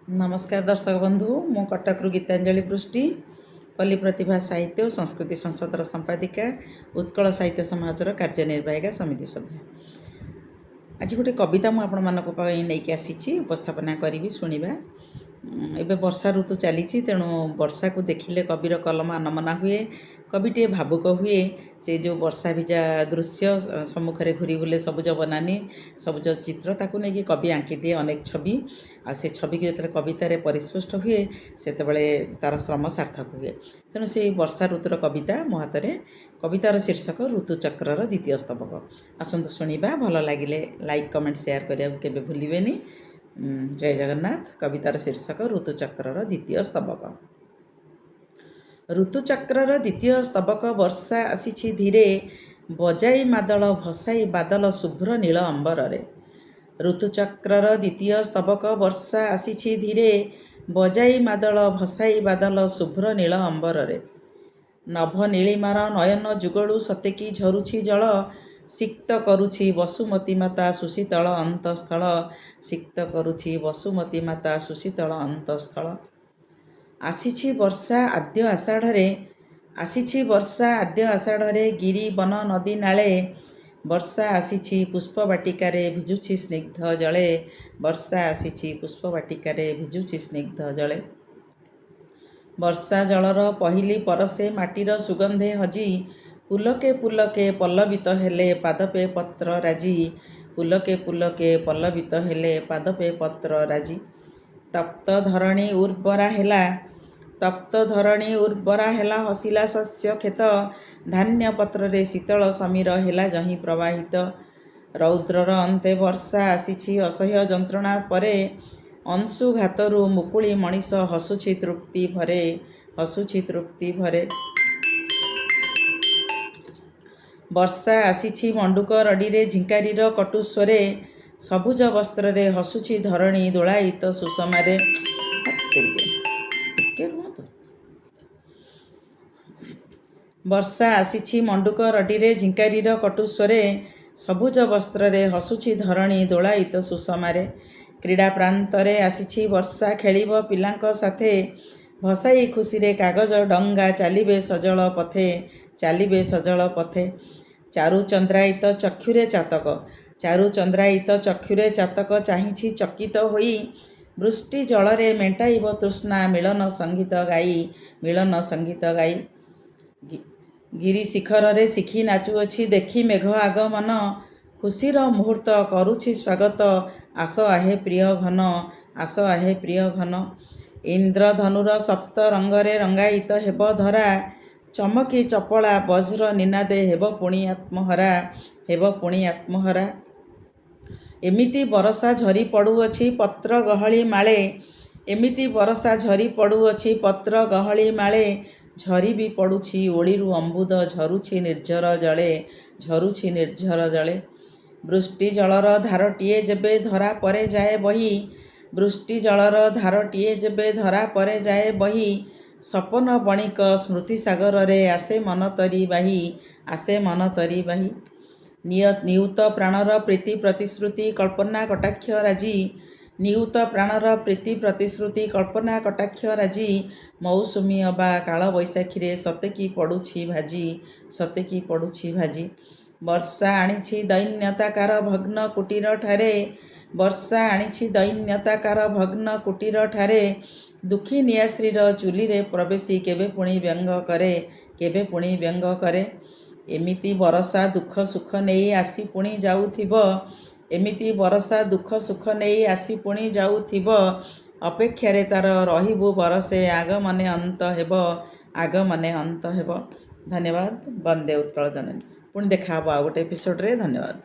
नमस्कार दर्शक बंधु मु कटक गीतांजलि पृष्टि पल्ली प्रतिभा साहित्य और संस्कृति संसदर संपादिका उत्कल साहित्य समाजर कार्यनिर्वाहिका समिति सभ्य। आज गोटे कविता मुझे नहीं आसी उपस्थापना करी शुणा। एबे वर्षा ऋतु चली तेणु वर्षा को देखिले कविर कलम अनमना हुए, कविटे भावुक हुए। से जो वर्षा भिजा दृश्य सम्मुखें घूरी बुले सबुज बनानी सबुज चित्र ताकू नहीं कवि आंकी दिए अनेक छवि आ से छवि की जो कवितार परिस्पुष्ट हुए से तार श्रम सार्थक हुए। तेणु से वर्षा ऋतुर कविता मो हाथ में कवितार शीर्षक ऋतुचक्रर द्वितीय स्तबक। आसतु शुणा, भल लगिले लाइक कमेंट शेयर करने के भूलें। जय जगन्नाथ। कवितार शीर्षक ऋतुचक्रर द्वितीय स्तबक। ऋतुचक्रर द्वितीय स्तबक। वर्षा आसी धीरे बजाई मादल भसाई बादल शुभ्र नील अंबर रे। ऋतुचक्रर द्वितीय स्तबक। वर्षा आसी धीरे बजाई मादल भसाई बादल शुभ्र नील अंबर रे। नभ नीलिमार नयन जुगड़ू सतेकी झरुछि जल। सिक्त करुछि वसुमती माता सुशीतल अंतस्थल। सिक्त करुछि वसुमती माता सुशीतल अंतस्थल। आसीछि वर्षा आद्य आषाढ़े। आसीछि वर्षा आद्य आषाढ़े गिरी वन नदी नाले। वर्षा आसीछि पुष्पवाटिकारे भिजुछि स्निग्ध जले। वर्षा आसीछि पुष्पवाटिकारे भिजुछि स्निग्ध जले। वर्षा जलर पहिली परसे माटीर सुगंधे हजी। पुलके पुलके पल्लवित हेले पादपे पत्र राजी। पुलके पुलके पल्लवित हेले पादपे पत्र राजी। तप्त धरणी उर्वरा हेला। तप्त धरणी उर्वरा हेला हसिला शस्य खेत। धान्य पत्र रे शीतल समीर हेला जहीं प्रवाहित। रौद्रर अंते वर्षा आसीछि असह्य जंत्रणा परे। अंशुघातरू मुकुली मनीष हसुछि तृप्ति भरे। हसुछि तृप्ति भरे। वर्षा आसीछि मंडुक रडीरे झिंकारीर कटुस्वरे। सबुज वस्त्र रे हसुछि धरणी दोलायित सुषमारे। वर्षा आसीछि मंडुक रडीरे झिंकारीर कटुस्वरे। सबुज वस्त्र रे हसुछि धरणी दोलायित सुषमारे। क्रीड़ा प्रांतरे आसीछि वर्षा खेलिब पिलांक साथे। भसाई खुशी रे कागज डंगा चालिबे सजल पथे। चालिबे सजल पथे। चारु चंद्रायित चक्षुरे चातक। चारु चंद्रायित चक्षुरे चातक चाहिछि चकित होई। वृष्टि जलरे मेंटाइब तृष्णा मिलन संगीत गाई। मिलन संगीत गाई। गिरी शिखर रे शिखी नाचुअछि देखी मेघ आगमन। खुशीर मुहूर्त करुछि स्वागत। आस आहे प्रिय घन। आस आहे प्रिय घन। इंद्रधनुर सप्त रंगरे रंगायित हेब धरा। चमकी चपला वज्र निनादे हेब पुणी आत्महरा। हेब पुणी आत्महरा। एमिति बरसा झरी पड़ुअछि पत्र गहली माले। एमिति बरसा झरी पड़ुअछि पत्र गहली माले। झरी भी पड़ुछि ओळीरू अंबुद झरुछि निर्झर जले। झरुछि निर्झर जले। वृष्टि जलर धारटिए जेबे धरा परे जाए बही। वृष्टि जलर धारटिए जेबे धरा परे जाए बही। सपन बणिक स्मृति सागर रे आसे मन तरी बाही। आसे मन तरी बाही। नियुत प्राणर प्रीति प्रतिश्रुति कल्पना कटाक्ष राजी। नियुत प्राणर प्रीति प्रतिश्रुति कल्पना कटाक्ष राजी। मौसुमी अबा काल बैशाखी रे सतेकी पड़ुछि भाजी। सतेकी पड़ुछि भाजी। वर्षा आनिछि दैन्यताकार भग्न कुटीर ठारे। वर्षा आनिछि दैन्यताकार भग्न कुटीर ठारे। दुखी नियाश्रीर चुली रे प्रवेशी केबे पुणी व्यंग करे। केबे पुणी व्यंग करे। एमिति बरसा दुख सुख नहीं आसी पुणी जाउथिब। एमिति बरसा दुख सुख नहीं आसी पुणी जाउथिब। अपेक्षारे तार रहिबु बरसे आगमने अंत हेब। आगमने अंत हेब। धन्यवाद। वंदे उत्कल जननी। पुणी देखा आ गोटे एपिसोड रे। धन्यवाद।